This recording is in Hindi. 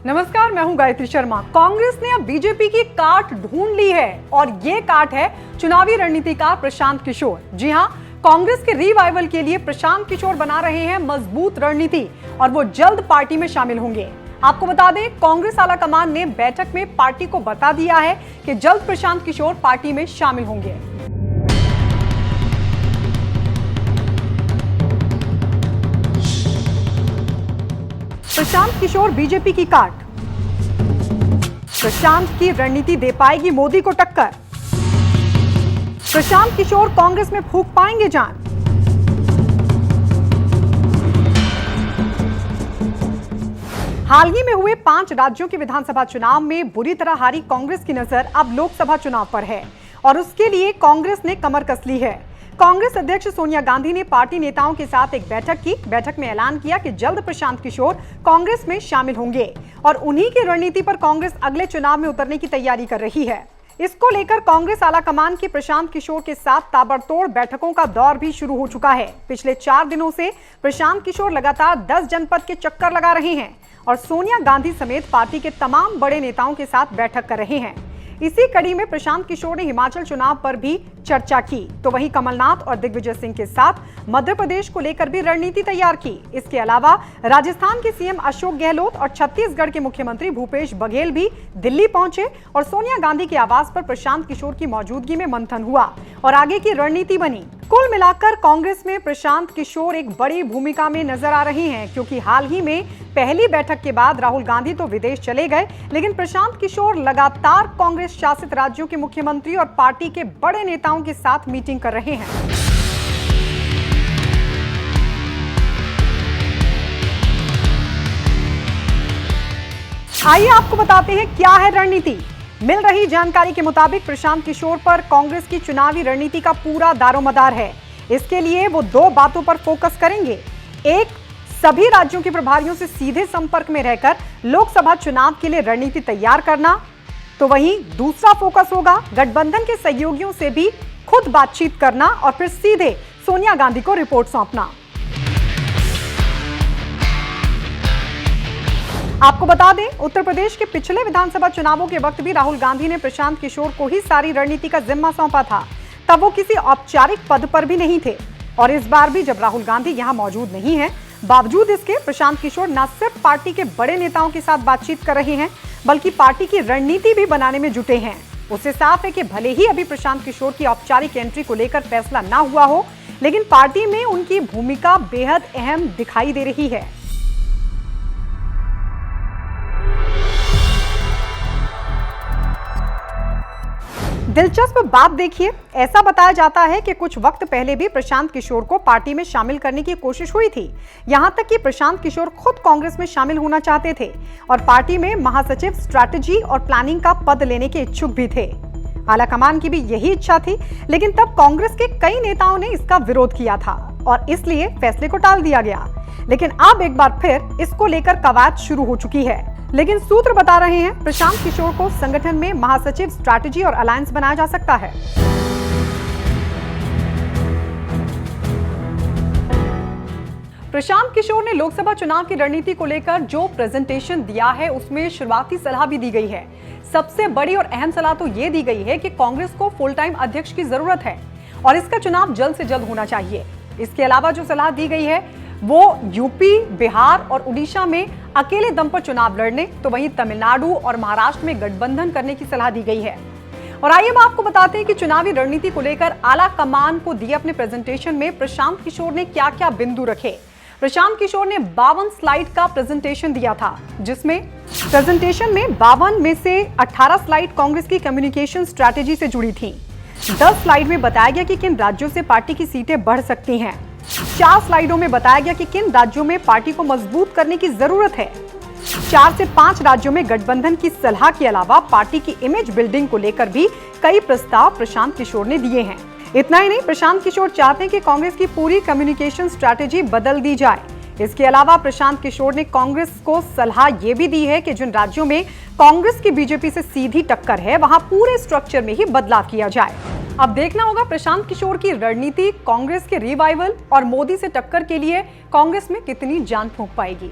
नमस्कार, मैं हूं गायत्री शर्मा। कांग्रेस ने अब बीजेपी की काट ढूंढ ली है और ये काट है चुनावी रणनीतिकार प्रशांत किशोर। जी हां, कांग्रेस के रिवाइवल के लिए प्रशांत किशोर बना रहे हैं मजबूत रणनीति और वो जल्द पार्टी में शामिल होंगे। आपको बता दें, कांग्रेस आलाकमान ने बैठक में पार्टी को बता दिया है कि जल्द प्रशांत किशोर पार्टी में शामिल होंगे। प्रशांत किशोर बीजेपी की काट, प्रशांत की रणनीति दे पाएगी मोदी को टक्कर। प्रशांत किशोर कांग्रेस में फूंक पाएंगे जान। हाल ही में हुए 5 राज्यों के विधानसभा चुनाव में बुरी तरह हारी कांग्रेस की नजर अब लोकसभा चुनाव पर है और उसके लिए कांग्रेस ने कमर कस ली है। कांग्रेस अध्यक्ष सोनिया गांधी ने पार्टी नेताओं के साथ एक बैठक की। बैठक में ऐलान किया कि जल्द प्रशांत किशोर कांग्रेस में शामिल होंगे और उन्हीं की रणनीति पर कांग्रेस अगले चुनाव में उतरने की तैयारी कर रही है। इसको लेकर कांग्रेस आलाकमान की प्रशांत किशोर के साथ ताबड़तोड़ बैठकों का दौर भी शुरू हो चुका है। पिछले 4 दिनों से प्रशांत किशोर लगातार 10 जनपद के चक्कर लगा रहे हैं और सोनिया गांधी समेत पार्टी के तमाम बड़े नेताओं के साथ बैठक कर रहे हैं। इसी कड़ी में प्रशांत किशोर ने हिमाचल चुनाव पर भी चर्चा की, तो वहीं कमलनाथ और दिग्विजय सिंह के साथ मध्य प्रदेश को लेकर भी रणनीति तैयार की। इसके अलावा राजस्थान के सीएम अशोक गहलोत और छत्तीसगढ़ के मुख्यमंत्री भूपेश बघेल भी दिल्ली पहुंचे और सोनिया गांधी के आवास पर प्रशांत किशोर की मौजूदगी में मंथन हुआ और आगे की रणनीति बनी। कुल मिलाकर कांग्रेस में प्रशांत किशोर एक बड़ी भूमिका में नजर आ रही हैं, क्योंकि हाल ही में पहली बैठक के बाद राहुल गांधी तो विदेश चले गए, लेकिन प्रशांत किशोर लगातार कांग्रेस शासित राज्यों के मुख्यमंत्री और पार्टी के बड़े नेताओं के साथ मीटिंग कर रहे हैं। आइए आपको बताते हैं क्या है रणनीति। मिल रही जानकारी के मुताबिक प्रशांत किशोर पर कांग्रेस की चुनावी रणनीति का पूरा दारोमदार है। इसके लिए वो 2 बातों पर फोकस करेंगे। एक, सभी राज्यों के प्रभारियों से सीधे संपर्क में रहकर लोकसभा चुनाव के लिए रणनीति तैयार करना, तो वहीं दूसरा फोकस होगा गठबंधन के सहयोगियों से भी खुद बातचीत करना और फिर सीधे सोनिया गांधी को रिपोर्ट सौंपना। आपको बता दें, उत्तर प्रदेश के पिछले विधानसभा चुनावों के वक्त भी राहुल गांधी ने प्रशांत किशोर को ही सारी रणनीति का जिम्मा सौंपा था। तब वो किसी औपचारिक पद पर भी नहीं थे और इस बार भी जब राहुल गांधी यहां मौजूद नहीं है, बावजूद इसके प्रशांत किशोर न सिर्फ पार्टी के बड़े नेताओं के साथ बातचीत कर रहे हैं, बल्कि पार्टी की रणनीति भी बनाने में जुटे हैं। उससे साफ है कि भले ही अभी प्रशांत किशोर की औपचारिक एंट्री को लेकर फैसला ना हुआ हो, लेकिन पार्टी में उनकी भूमिका बेहद अहम दिखाई दे रही है। दिलचस्प बात देखिए, ऐसा बताया जाता है कि कुछ वक्त पहले भी प्रशांत किशोर को पार्टी में शामिल करने की कोशिश हुई थी। यहां तक कि प्रशांत किशोर खुद कांग्रेस में शामिल होना चाहते थे और पार्टी में महासचिव स्ट्रैटेजी और प्लानिंग का पद लेने के इच्छुक भी थे। आलाकमान की भी यही इच्छा थी, लेकिन तब कांग्रेस के कई नेताओं ने इसका विरोध किया था और इसलिए फैसले को टाल दिया गया। लेकिन अब एक बार फिर इसको लेकर कवायद शुरू हो चुकी है। लेकिन सूत्र बता रहे हैं, प्रशांत किशोर को संगठन में महासचिव स्ट्रैटेजी और अलायंस बनाया जा सकता है। प्रशांत किशोर ने लोकसभा चुनाव की रणनीति को लेकर जो प्रेजेंटेशन दिया है, उसमें शुरुआती सलाह भी दी गई है। सबसे बड़ी और अहम सलाह तो ये दी गई है कि कांग्रेस को फुल टाइम अध्यक्ष की जरूरत है और इसका चुनाव जल्द से जल्द होना चाहिए। इसके अलावा जो सलाह दी गई है वो यूपी, बिहार और उड़ीसा में अकेले दम पर चुनाव लड़ने, तो वहीं तमिलनाडु और महाराष्ट्र में गठबंधन करने की सलाह दी गई है। और आइए हम आपको बताते हैं कि चुनावी रणनीति को लेकर आला कमान को दिए अपने प्रेजेंटेशन में प्रशांत किशोर ने क्या क्या बिंदु रखे। प्रशांत किशोर ने 52 स्लाइड का प्रेजेंटेशन दिया था, जिसमें प्रेजेंटेशन में 52 में से 18 स्लाइड कांग्रेस की कम्युनिकेशन स्ट्रैटेजी से जुड़ी थी। 10 स्लाइड में बताया गया कि किन राज्यों से पार्टी की सीटें बढ़ सकती हैं। 4 स्लाइडों में बताया गया कि किन राज्यों में पार्टी को मजबूत करने की जरूरत है। 4 से 5 राज्यों में गठबंधन की सलाह के अलावा पार्टी की इमेज बिल्डिंग को लेकर भी कई प्रस्ताव प्रशांत किशोर ने दिए हैं। इतना ही नहीं, प्रशांत किशोर चाहते हैं कि कांग्रेस की पूरी कम्युनिकेशन स्ट्रैटेजी बदल दी जाए। इसके अलावा प्रशांत किशोर ने कांग्रेस को सलाह ये भी दी है कि जिन राज्यों में कांग्रेस की बीजेपी से सीधी टक्कर है, वहां पूरे स्ट्रक्चर में ही बदलाव किया जाए। अब देखना होगा प्रशांत किशोर की रणनीति कांग्रेस के रिवाइवल और मोदी से टक्कर के लिए कांग्रेस में कितनी जान फूंक पाएगी।